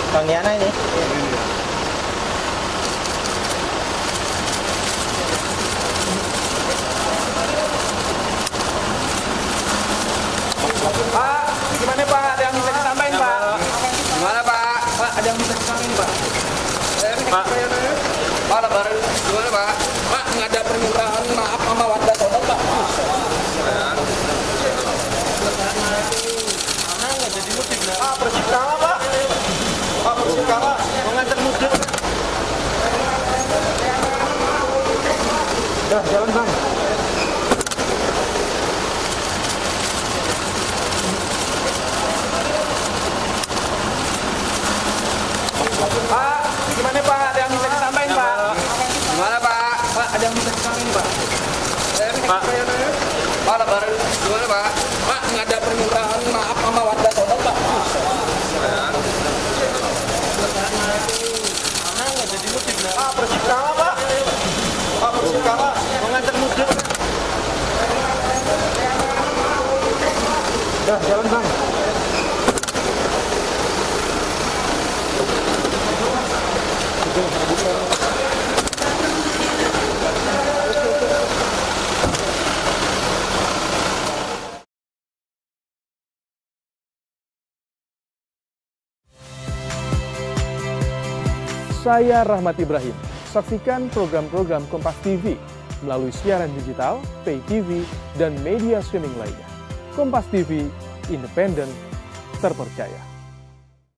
Bang Yana ini. Pak, gimana Pak? Ada yang bisa ditambahin Pak? Gimana Pak? Pak, ada yang bisa ditambahin Pak? Pak, Pak lebaran gimana Pak? Pak, nggak ada permintaan maaf sama warga Sodok Pak. Pak, bersih kalah Pak. Pak, bersih kalah. Mengantar mudik. Dah, jalan Bang. Pak, gimana Pak? Ada yang bisa ditambahin Pak? Gimana Pak? Pak, ada yang bisa ditambahin Pak? Pak, Pak lebaran gimana Pak? Pak, nggak ada permintaan maaf sama warga Sodok Pak. Pak, bersih kalah Pak. Pak, bersih kalah. Mengantar mudik. Dah, jalan Bang. Saya Rahmat Ibrahim. Saksikan program-program Kompas TV melalui siaran digital, pay TV, dan media streaming lainnya. Kompas TV, independen, terpercaya.